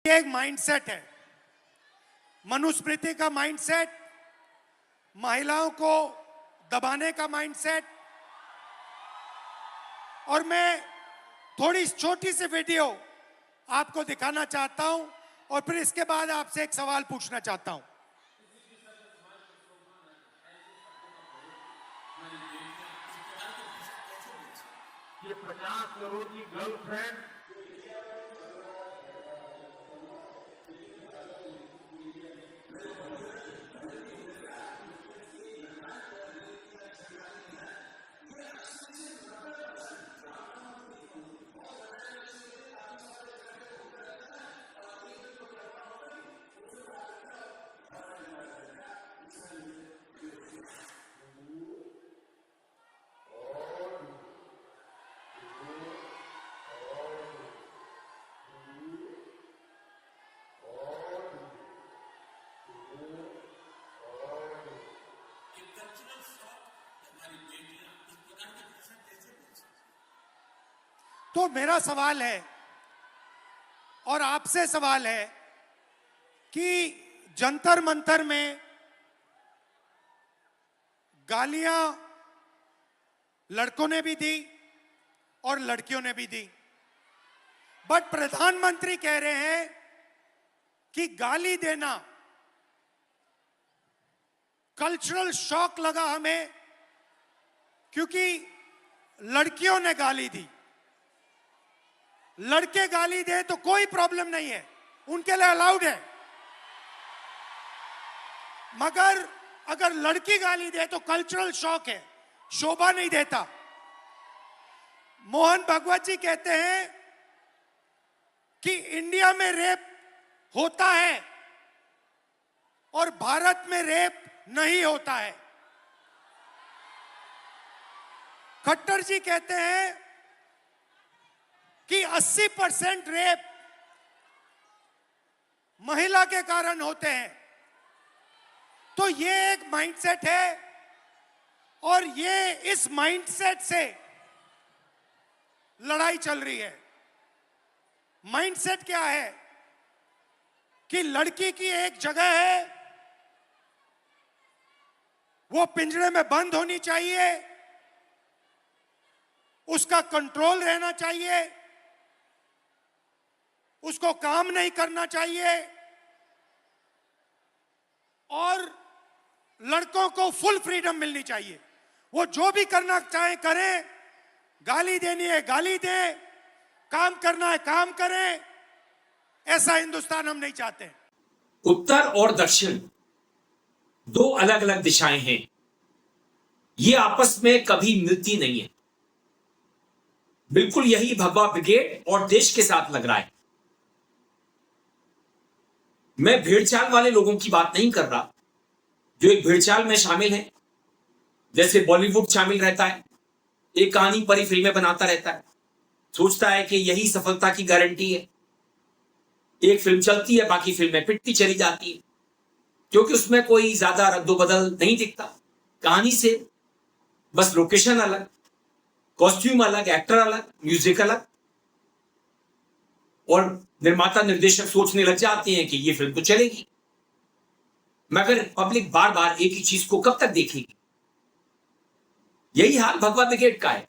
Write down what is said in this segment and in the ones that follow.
एक माइंडसेट है, मनुस्मृति का माइंडसेट, महिलाओं को दबाने का माइंडसेट। और मैं थोड़ी छोटी सी वीडियो आपको दिखाना चाहता हूं और फिर इसके बाद आपसे एक सवाल पूछना चाहता हूं। ये 50 करोड़ की गर्लफ्रेंड तो मेरा सवाल है और आपसे सवाल है कि जंतर मंतर में गालियां लड़कों ने भी दी और लड़कियों ने भी दी, बट प्रधानमंत्री कह रहे हैं कि गाली देना कल्चरल शॉक लगा हमें क्योंकि लड़कियों ने गाली दी। लड़के गाली दे तो कोई प्रॉब्लम नहीं है, उनके लिए अलाउड है, मगर अगर लड़की गाली दे तो कल्चरल शॉक है, शोभा नहीं देता। मोहन भगवत जी कहते हैं कि इंडिया में रेप होता है और भारत में रेप नहीं होता है। खट्टर जी कहते हैं कि 80% रेप महिला के कारण होते हैं। तो ये एक माइंडसेट है और ये इस माइंडसेट से लड़ाई चल रही है। माइंडसेट क्या है कि लड़की की एक जगह है, वो पिंजरे में बंद होनी चाहिए, उसका कंट्रोल रहना चाहिए, उसको काम नहीं करना चाहिए और लड़कों को फुल फ्रीडम मिलनी चाहिए। वो जो भी करना चाहे करें, गाली देनी है गाली दे, काम करना है काम करें। ऐसा हिंदुस्तान हम नहीं चाहते। उत्तर और दक्षिण दो अलग अलग दिशाएं हैं, ये आपस में कभी मिलती नहीं है। बिल्कुल यही भगवा ब्रिगेड और देश के साथ लग रहा है। मैं भेड़चाल वाले लोगों की बात नहीं कर रहा जो एक भेड़चाल में शामिल है, जैसे बॉलीवुड शामिल रहता है, एक कहानी परी फिल्में बनाता रहता है, सोचता है कि यही सफलता की गारंटी है। एक फिल्म चलती है, बाकी फिल्में पिटती चली जाती है क्योंकि उसमें कोई ज्यादा रद्दोबदल नहीं दिखता कहानी से। बस लोकेशन अलग, कॉस्ट्यूम अलग, एक्टर अलग, म्यूजिक अलग, और निर्माता निर्देशक सोचने लग जाते हैं कि ये फिल्म तो चलेगी। मगर पब्लिक बार बार एक ही चीज को कब तक देखेगी? यही हाल भगवा ब्रिगेड का है।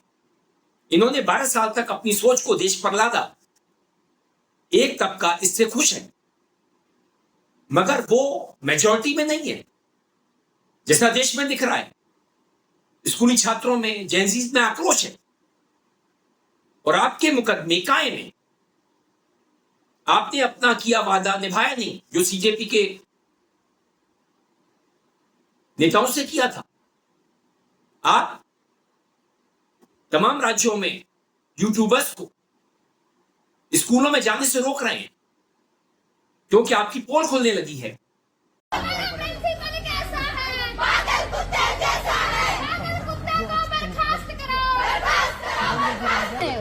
इन्होंने 12 साल तक अपनी सोच को देश पर लादा। एक तबका इससे खुश है, मगर वो मेजॉरिटी में नहीं है जैसा देश में दिख रहा है। स्कूली छात्रों में, जेनजीज में आक्रोश है और आपके मुकदमे कायम है। आपने अपना किया वादा निभाया नहीं जो सीजेपी के नेताओं से किया था। आप तमाम राज्यों में यूट्यूबर्स को स्कूलों में जाने से रोक रहे हैं क्योंकि आपकी पोल खुलने लगी है।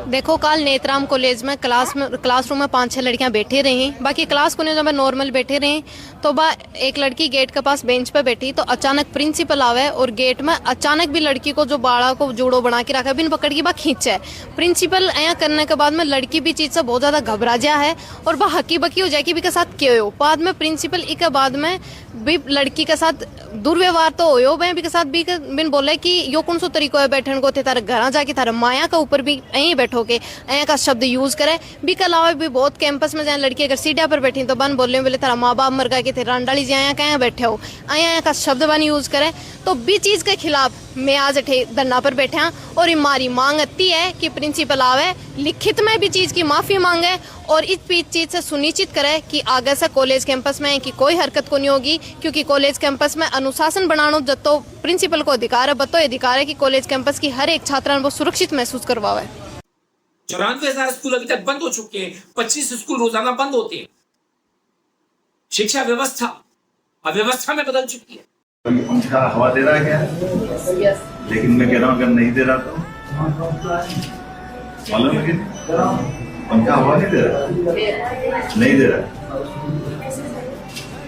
देखो कल नेत्राम कॉलेज में क्लासरूम में 5-6 लड़कियां बैठी रही, बाकी क्लास को नहीं जब नॉर्मल बैठे रही तो एक लड़की गेट के पास बेंच पे बैठी तो अचानक प्रिंसिपल आवे और गेट में अचानक भी लड़की को जो बाड़ा को जूड़ो बना के रखा बिन पकड़ की बा खींचे। प्रिंसिपल ऐसा करने के बाद में लड़की भी चीज से बहुत ज्यादा घबरा जा है और वह हकी बकी हो जाएगी भी के साथ क्यों हो। बाद में प्रिंसिपल के बाद में भी लड़की के साथ दुर्व्यवहार तो हो भी के साथ भी बिन बोले कि यो कौन सो तरीको है बैठने को थे तारे घर जाके तारे माया का ऊपर भी यहीं बैठो के ऐ का शब्द यूज करे भी के अलावा भी बहुत कैंपस में जाए लड़की अगर सीढ़िया पर बैठी तो बन बोले तारा माँ बाप मर गए थे रांडाली जी आया कहीं बैठे हो आया का शब्द बन यूज करे तो भी चीज के खिलाफ मैं आज धरना पर बैठे हाँ। और हमारी मांग इतनी है कि प्रिंसिपल आवे लिखित में भी चीज की माफी मांगे और इस चीज से सुनिश्चित करे कि आगे से कॉलेज कैंपस में की कोई हरकत को नहीं होगी, क्योंकि कॉलेज कैंपस में अनुशासन बनाना जतो प्रिंसिपल को अधिकार है बतो अधिकार है कि कॉलेज कैंपस की हर एक छात्रा वो सुरक्षित महसूस करवावे। 94,000 स्कूल अभी तक बंद हो चुके हैं, 25 स्कूल रोजाना बंद होते हैं। शिक्षा व्यवस्था अव्यवस्था में बदल चुकी है। पंखा हवा दे रहा है क्या? लेकिन मैं कह रहा हूँ अगर नहीं दे रहा तो मालूम है कि पंखा हवा नहीं दे रहा, नहीं दे रहा,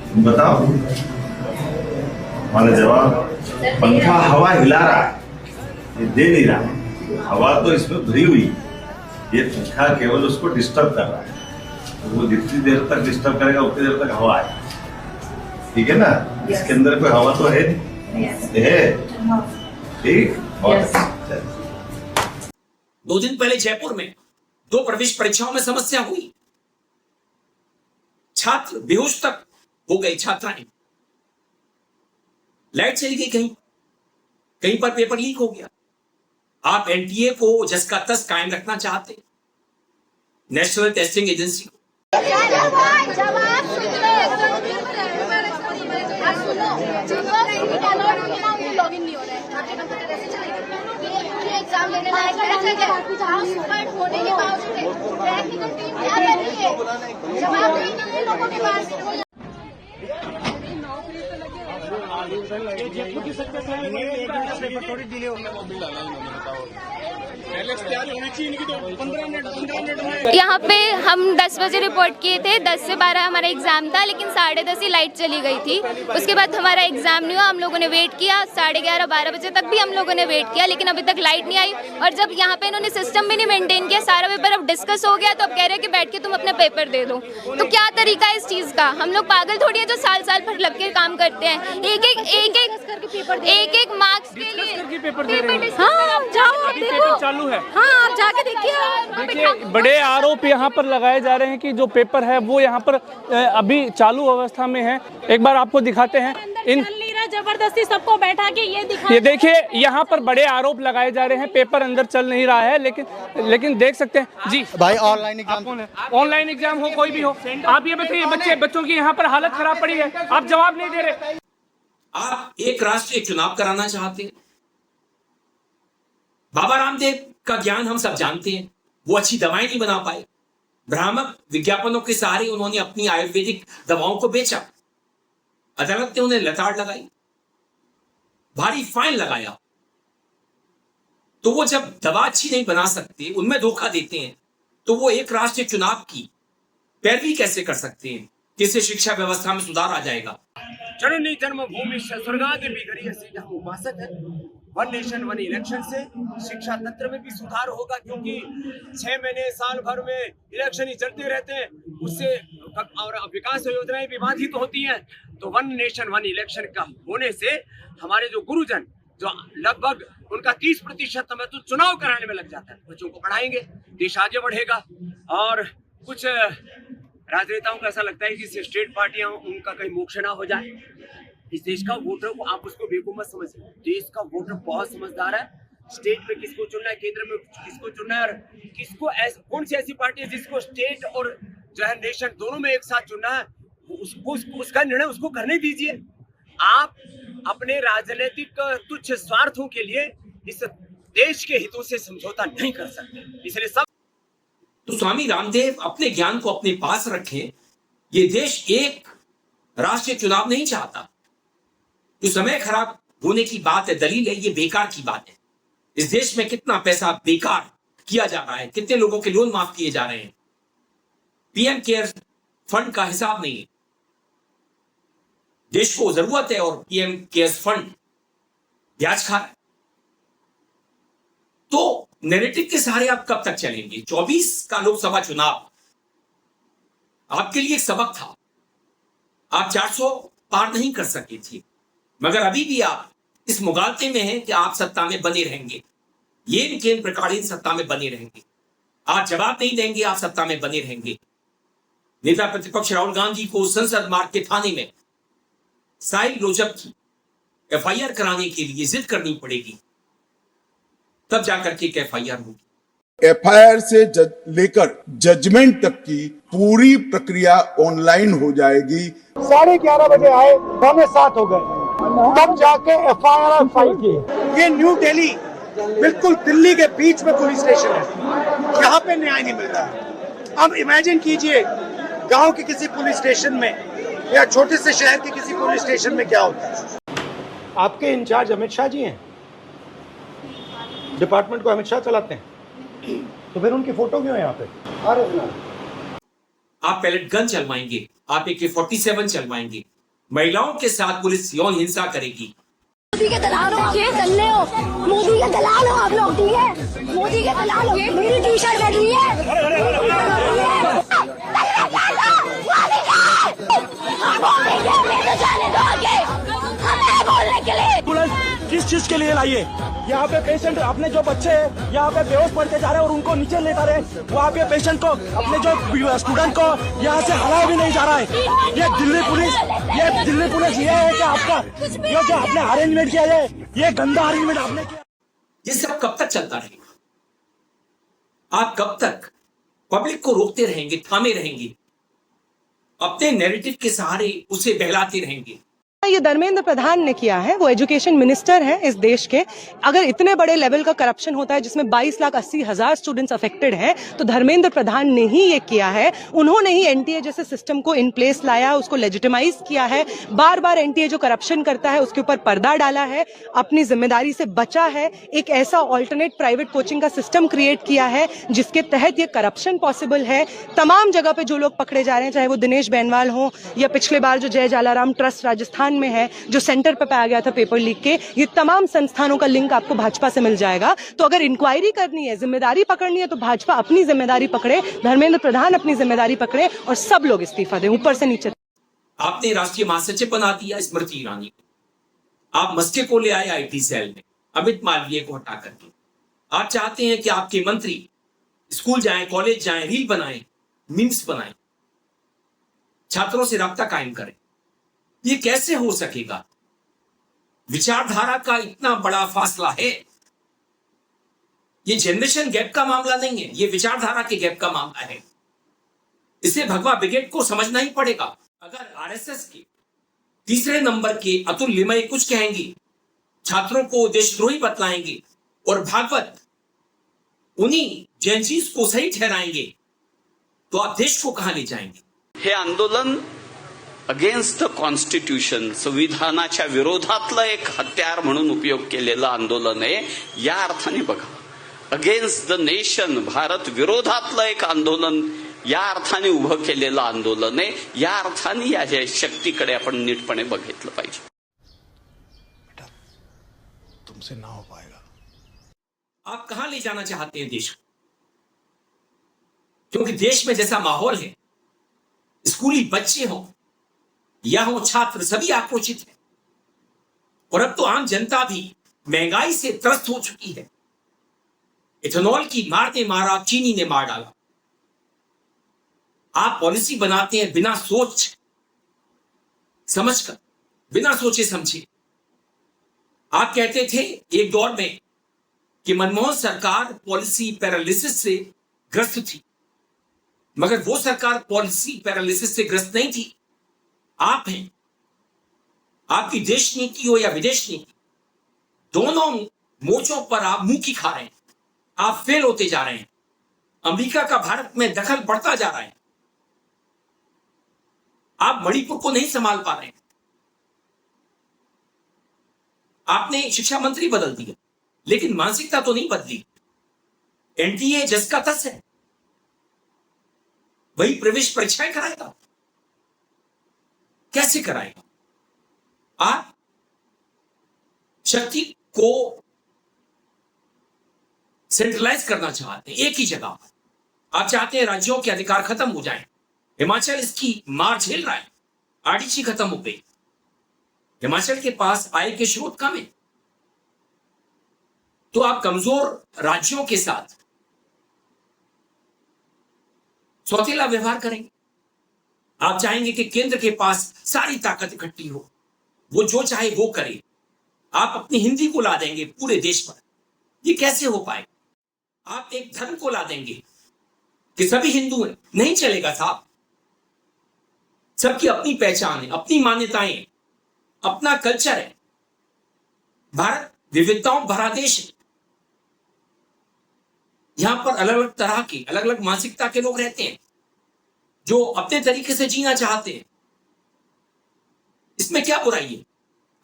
तुम बताओ हमारा जवाब। पंखा हवा हिला रहा है, ये दे नहीं रहा, हवा तो इसमें भरी हुई, ये पंखा केवल उसको डिस्टर्ब कर रहा है। तो वो जितनी देर तक डिस्टर्ब करेगा उतनी देर तक हवा है, ठीक है ना? इसके अंदर कोई हवा तो है नहीं, है ठीक। और 2 दिन पहले जयपुर में 2 प्रवेश परीक्षाओं में समस्या हुई, छात्र बेहोश तक हो गए, छात्राएं, लाइट चली गई, कहीं पर पेपर लीक हो गया। आप एनटीए को जस का तस कायम रखना चाहते, नेशनल टेस्टिंग एजेंसी को। एग्जाम लेने लायक है होने के बावजूद टेक्निकल टीम क्या कर रही है, जवाब नहीं कर रहे लोगों के पास। थोड़ी डिले हो यहाँ पे हम 10 बजे रिपोर्ट किए थे, 10 से 12 हमारा एग्जाम था, लेकिन 10:30 ही लाइट चली गई थी। उसके बाद हमारा एग्जाम नहीं हुआ, हम लोगों ने वेट किया 11:30-12 बजे तक भी हम लोगों ने वेट किया, लेकिन अभी तक लाइट नहीं आई। और जब यहाँ पे इन्होंने सिस्टम भी नहीं मेंटेन किया, सारा पेपर अब डिस्कस हो गया, तो अब कह रहे हैं कि बैठ के तुम अपना पेपर दे दो। तो क्या तरीका है इस चीज़ का? हम लोग पागल थोड़ी है जो साल भर लग के काम करते हैं, एक मार्क्स के लिए पेपर। हाँ, जाओ आप देखो, चालू है। हाँ, आप जाके देखिए। बड़े आरोप यहाँ पर लगाए जा रहे हैं कि जो पेपर है वो यहाँ पर अभी चालू अवस्था में है। एक बार आपको दिखाते हैं, इन जबरदस्ती सबको बैठा के ये देखिए यहाँ पर बड़े आरोप लगाए जा रहे हैं, पेपर अंदर चल नहीं रहा है, लेकिन देख सकते हैं जी भाई ऑनलाइन एग्जाम हो कोई भी हो, आप ये बताइए बच्चों की यहाँ पर हालत खराब पड़ी है, आप जवाब नहीं दे रहे। आप एक राष्ट्र एक चुनाव कराना चाहते हैं। बाबा रामदेव का ज्ञान हम सब जानते हैं, वो अच्छी दवाएं नहीं बना पाए, भ्रामक विज्ञापनों के सहारे उन्होंने अपनी आयुर्वेदिक दवाओं को बेचा, अदालत ने उन्हें लताड़ लगाई, भारी फाइन लगाया। तो वो जब दवा अच्छी नहीं बना सकते, उनमें धोखा देते हैं, तो वो एक राष्ट्र चुनाव की पैरवी कैसे कर सकते हैं? किससे शिक्षा व्यवस्था में सुधार आ जाएगा? जननी जन्मभूमि स्वर्गादि गरीय सीधा उपासक है। 1 नेशन 1 इलेक्शन से शिक्षा तंत्र में भी सुधार होगा, क्योंकि 6 महीने साल भर में इलेक्शन ही चलते रहते हैं, उससे और विकास योजनाएं भी बाधित होती हैं। तो 1 नेशन 1 इलेक्शन का होने से हमारे जो गुरुजन जो लगभग उनका 30% समय तो चुनाव कराने में लग जाता है, बच्चों को पढ़ाएंगे, देश आगे बढ़ेगा। और कुछ राजनेताओं को ऐसा लगता है कि स्टेट पार्टियां उनका कहीं मोक्ष ना हो जाए। इस देश का वोटर को आप उसको बेवकूफ मत समझिए, देश का वोटर बहुत समझदार है। स्टेट में किसको चुनना है, केंद्र में किसको चुनना है, और किसको कौन सी ऐसी पार्टी है जिसको स्टेट और जो है नेशन दोनों में एक साथ चुनना है, उसका निर्णय उसको करने दीजिए। आप अपने राजनीतिक तुच्छ स्वार्थों के लिए इस देश के हितों से समझौता नहीं कर सकते, इसलिए सब। तो स्वामी रामदेव अपने ज्ञान को अपने पास रखें। ये देश एक राष्ट्रीय चुनाव नहीं चाहता। जो समय खराब होने की बात है, दलील है, ये बेकार की बात है। इस देश में कितना पैसा बेकार किया जा रहा है, कितने लोगों के लोन माफ किए जा रहे हैं। पीएम केयर फंड का हिसाब नहीं है। देश को जरूरत है और पीएम केयर फंड ब्याज खा रहा है। तो नैरेटिव के सहारे आप कब तक चलेंगे? 24 का लोकसभा चुनाव आपके लिए एक सबक था। आप 400 पार नहीं कर सके थे, मगर अभी भी आप इस मुगालते में हैं कि आप सत्ता में बने रहेंगे। ये केंद्र प्रकालीन सत्ता में बने रहेंगे। आप जवाब नहीं देंगे, आप सत्ता में बने रहेंगे। नेता प्रतिपक्ष राहुल गांधी को संसद मार्ग के थाने में साहिल रोजक की एफआईआर कराने के लिए जिद करनी पड़ेगी, तब जाकर के एक एफआईआर होगी। एफआईआर से लेकर जजमेंट तक की पूरी प्रक्रिया ऑनलाइन हो जाएगी। 11:30 बजे आए, 7:15 हो गए, तब जाके एफआईआर फाइल की। ये न्यू दिल्ली, बिल्कुल दिल्ली के बीच में पुलिस स्टेशन है, यहाँ पे न्याय नहीं मिल रहा है। अब इमेजिन कीजिए गांव के किसी पुलिस स्टेशन में या छोटे से शहर के किसी पुलिस स्टेशन में क्या होता है। आपके इंचार्ज अमित शाह जी हैं, डिपार्टमेंट को अमित शाह चलाते हैं, तो फिर उनकी फोटो क्यों है यहाँ पे? आप पैलेट गन चलवाएंगे, आप AK-47 चलवाएंगे, महिलाओं के साथ पुलिस यौन हिंसा करेगी। मोदी के दलाल हो, ये दल्ले हो, मोदी के दलाल हो आप लोग, ठीक है? मोदी के दलाल हो, मेरी टी शर्ट बन रही है। किस चीज के लिए लाइए? यहाँ पे पेशेंट अपने जो बच्चे हैं यहाँ पे बेहोश पड़ते जा रहे हैं और उनको नीचे लेता रहे, वहाँ पे पेशेंट को अपने जो स्टूडेंट को यहाँ से हलाया भी नहीं जा रहा है। ये दिल्ली पुलिस ये है कि आपका ये जो आपने अरेंजमेंट किया है, ये गंदा अरेंजमेंट आपने किया। ये सब कब तक चलता रहेगा? आप कब तक पब्लिक को रोकते रहेंगे, थामे रहेंगे, अपने नैरेटिव के सहारे उसे बहलाते रहेंगे? ये धर्मेंद्र प्रधान ने किया है। वो एजुकेशन मिनिस्टर है इस देश के। अगर इतने बड़े लेवल का करप्शन होता है जिसमें 22,80,000 स्टूडेंट्स अफेक्टेड हैं, तो धर्मेंद्र प्रधान ने ही ये किया है। उन्होंने ही एनटीए जैसे सिस्टम को इन प्लेस लाया, उसको लेजिटिमाइज किया है। बार बार एनटीए जो करप्शन करता है उसके ऊपर पर्दा डाला है, अपनी जिम्मेदारी से बचा है। एक ऐसा ऑल्टरनेट प्राइवेट कोचिंग का सिस्टम क्रिएट किया है जिसके तहत ये करप्शन पॉसिबल है। तमाम जगह पे जो लोग पकड़े जा रहे हैं, चाहे वो दिनेश बेनवाल हो या पिछले बार जो जय जालाराम ट्रस्ट राजस्थान में है जो सेंटर पे पाया गया था पेपर लीक के, ये तमाम संस्थानों का लिंक आपको भाजपा से मिल जाएगा। तो अगर इंक्वायरी करनी है, जिम्मेदारी पकड़नी है, तो भाजपा अपनी जिम्मेदारी पकड़े, धर्मेंद्र प्रधान अपनी जिम्मेदारी पकड़े और सब लोग इस्तीफा दें ऊपर से नीचे। आपने राष्ट्रीय महासचिव बना दिया स्मृति ईरानी को, आप मस्के को ले आए IT सेल में, अमित मालवीय को हटा करके। आप चाहते हैं कि आपके मंत्री स्कूल जाएं, कॉलेज जाएं, रील बनाएं, मीम्स बनाएं, छात्रों से राब्ता कायम करें। ये कैसे हो सकेगा? विचारधारा का इतना बड़ा फासला है। ये जनरेशन गैप का मामला नहीं है, ये विचारधारा के गैप का मामला है। इसे भगवा ब्रिगेड को समझना ही पड़ेगा। अगर RSS के तीसरे नंबर के अतुल लिमये कुछ कहेंगे, छात्रों को देशद्रोही बतलाएंगे और भागवत उन्हीं जेनजीज को सही ठहराएंगे, तो आप देश को कहां ले जाएंगे? हे आंदोलन अगेन्स्ट द कॉन्स्टिट्यूशन, संविधानाच्या विरोधातलं एक हत्यार म्हणून उपयोग केलेलं आंदोलन आहे। या अर्थाने बघा, अगेन्स्ट द नेशन, भारत विरोधातलं एक आंदोलन या अर्थाने उभं केलेलं आंदोलन आहे। या अर्थाने या शक्तीकडे आपण नीटपणे बघितलं पाहिजे। बेटा, तुमसे ना हो पाएगा। आप कहां ले जाना चाहते हैं देश को? क्योंकि देश में जैसा माहौल है, स्कूली बच्चे हों या हो छात्र, सभी आक्रोशित हैं। और अब तो आम जनता भी महंगाई से त्रस्त हो चुकी है। इथेनॉल की मार ने मारा, चीनी ने मार डाला। आप पॉलिसी बनाते हैं बिना सोच समझकर, बिना सोचे समझे। आप कहते थे एक दौर में कि मनमोहन सरकार पॉलिसी पैरालिसिस से ग्रस्त थी, मगर वो सरकार पॉलिसी पैरालिसिस से ग्रस्त नहीं थी, आप हैं। आपकी देश नीति हो या विदेश नीति, दोनों मोर्चों पर आप मुंह की खा रहे हैं। आप फेल होते जा रहे हैं। अमेरिका का भारत में दखल बढ़ता जा रहा है। आप मणिपुर को नहीं संभाल पा रहे हैं। आपने शिक्षा मंत्री बदल दिया, लेकिन मानसिकता तो नहीं बदली। एनटीए जस का तस है, वही प्रवेश परीक्षाएं कराएगा। कैसे कराएगा? आप शक्ति को सेंट्रलाइज करना चाहते हैं एक ही जगह पर। आप चाहते हैं राज्यों के अधिकार खत्म हो जाएं। हिमाचल इसकी मार झेल रहा है, आरडीसी खत्म हो गई। हिमाचल के पास आय के स्रोत कम है, तो आप कमजोर राज्यों के साथ सौतेला व्यवहार करेंगे। आप चाहेंगे कि केंद्र के पास सारी ताकत इकट्ठी हो, वो जो चाहे वो करे। आप अपनी हिंदी को ला देंगे पूरे देश पर। ये कैसे हो पाए? आप एक धर्म को ला देंगे कि सभी हिंदू हैं, नहीं चलेगा साहब। सबकी अपनी पहचान है, अपनी मान्यताएं, अपना कल्चर है। भारत विविधताओं भरा देश है। यहां पर अलग अलग तरह के, अलग अलग मानसिकता के लोग रहते हैं जो अपने तरीके से जीना चाहते हैं। इसमें क्या बुराई है?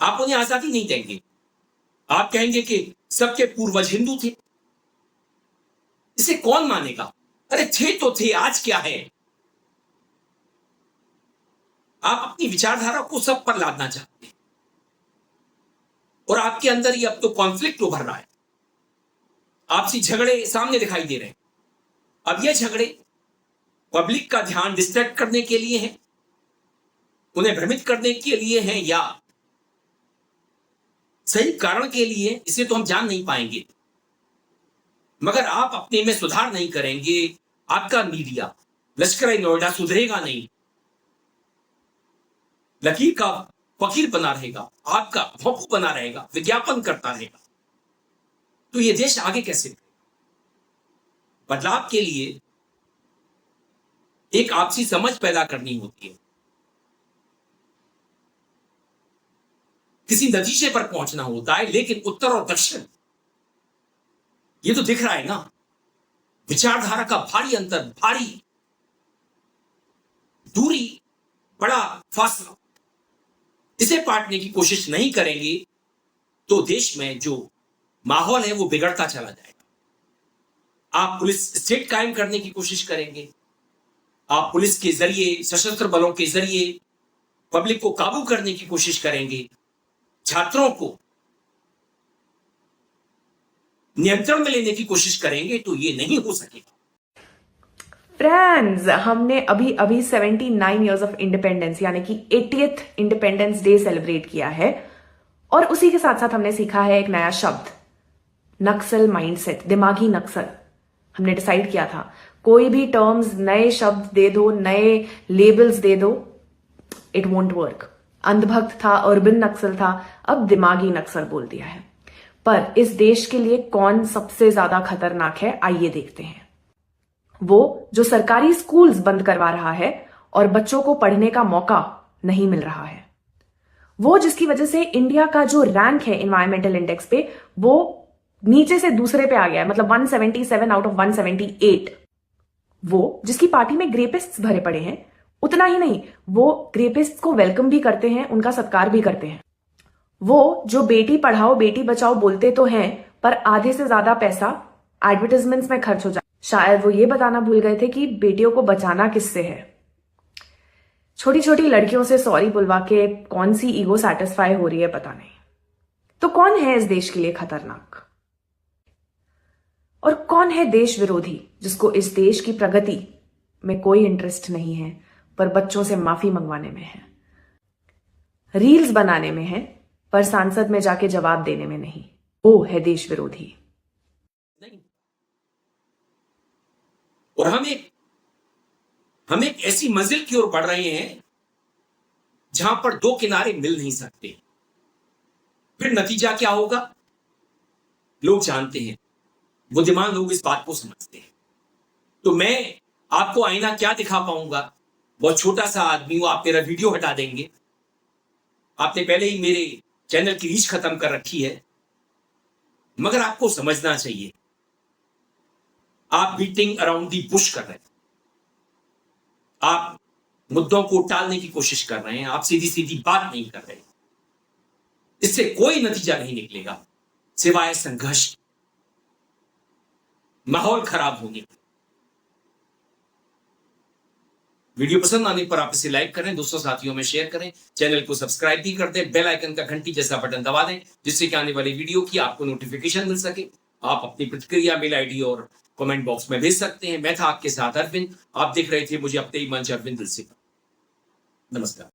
आप उन्हें आजादी नहीं देंगे। आप कहेंगे कि सबके पूर्वज हिंदू थे। इसे कौन मानेगा? अरे थे तो थे, आज क्या है? आप अपनी विचारधारा को सब पर लादना चाहते हैं और आपके अंदर ये अब तो कॉन्फ्लिक्ट उभर रहा है। आपसी झगड़े सामने दिखाई दे रहे हैं। अब ये झगड़े पब्लिक का ध्यान डिस्ट्रैक्ट करने के लिए हैं, उन्हें भ्रमित करने के लिए हैं, या सही कारण के लिए, इसे तो हम जान नहीं पाएंगे। मगर आप अपने में सुधार नहीं करेंगे, आपका मीडिया, लश्कर नोएडा सुधरेगा नहीं, लकीर का फकीर बना रहेगा, आपका भोंपू बना रहेगा, विज्ञापन करता रहेगा। तो ये देश आगे कैसे बढ़ेगा? बदलाव के लिए एक आपसी समझ पैदा करनी होती है, किसी नतीजे पर पहुंचना होता है। लेकिन उत्तर और दक्षिण, ये तो दिख रहा है ना, विचारधारा का भारी अंतर, भारी दूरी, बड़ा फासला। इसे पाटने की कोशिश नहीं करेंगे तो देश में जो माहौल है वो बिगड़ता चला जाएगा। आप पुलिस स्टेट कायम करने की कोशिश करेंगे, आप पुलिस के जरिए, सशस्त्र बलों के जरिए पब्लिक को काबू करने की कोशिश करेंगे, छात्रों को नियंत्रण में लेने की कोशिश करेंगे, तो ये नहीं हो सकेगा। फ्रेंड्स, हमने अभी अभी 79 इयर्स ऑफ इंडिपेंडेंस यानी कि 80th इंडिपेंडेंस डे सेलिब्रेट किया है, और उसी के साथ साथ हमने सीखा है एक नया शब्द, नक्सल माइंडसेट, दिमागी नक्सल। हमने डिसाइड किया था कोई भी टर्म्स, नए शब्द दे दो, नए लेबल्स दे दो, इट वोंट वर्क। अंधभक्त था, अर्बन नक्सल था, अब दिमागी नक्सल बोल दिया है। पर इस देश के लिए कौन सबसे ज्यादा खतरनाक है, आइए देखते हैं। वो जो सरकारी स्कूल्स बंद करवा रहा है और बच्चों को पढ़ने का मौका नहीं मिल रहा है। वो जिसकी वजह से इंडिया का जो रैंक है एनवायरमेंटल इंडेक्स पे, वो नीचे से दूसरे पे आ गया है, मतलब 177 आउट ऑफ 178। वो जिसकी पार्टी में ग्रेपिस्ट्स भरे पड़े हैं, उतना ही नहीं, वो ग्रेपिस्ट्स को वेलकम भी करते हैं, उनका सत्कार भी करते हैं। वो जो बेटी पढ़ाओ बेटी बचाओ बोलते तो हैं, पर आधे से ज्यादा पैसा एडवर्टाइजमेंट्स में खर्च हो जाए। शायद वो ये बताना भूल गए थे कि बेटियों को बचाना किससे है। छोटी छोटी लड़कियों से सॉरी बुलवा के कौन सी ईगो सैटिस्फाई हो रही है पता नहीं। तो कौन है इस देश के लिए खतरनाक, और कौन है देश विरोधी, जिसको इस देश की प्रगति में कोई इंटरेस्ट नहीं है, पर बच्चों से माफी मंगवाने में है, रील्स बनाने में है, पर सांसद में जाके जवाब देने में नहीं। वो है देश विरोधी। और हम एक ऐसी मंजिल की ओर बढ़ रहे हैं जहां पर दो किनारे मिल नहीं सकते। फिर नतीजा क्या होगा लोग जानते हैं, बुद्धिमान लोग इस बात को समझते हैं। तो मैं आपको आईना क्या दिखा पाऊंगा, बहुत छोटा सा आदमी हूं, आप मेरा वीडियो हटा देंगे, आपने पहले ही मेरे चैनल की रीच खत्म कर रखी है। मगर आपको समझना चाहिए, आप बीटिंग अराउंड दी बुश कर रहे हैं, आप मुद्दों को टालने की कोशिश कर रहे हैं, आप सीधी सीधी बात नहीं कर रहे। इससे कोई नतीजा नहीं निकलेगा सिवाय संघर्ष। माहौल खराब होंगे। वीडियो पसंद आने पर आप इसे लाइक करें, दोस्तों साथियों में शेयर करें, चैनल को सब्सक्राइब भी कर दें, बेल आइकन का घंटी जैसा बटन दबा दें, जिससे कि आने वाली वीडियो की आपको नोटिफिकेशन मिल सके। आप अपनी प्रतिक्रिया मेल आईडी और कमेंट बॉक्स में भेज सकते हैं। मैं था आपके साथ अरविंद, आप देख रहे थे मुझे अपने ही मंच अरविंद दिल से। नमस्कार।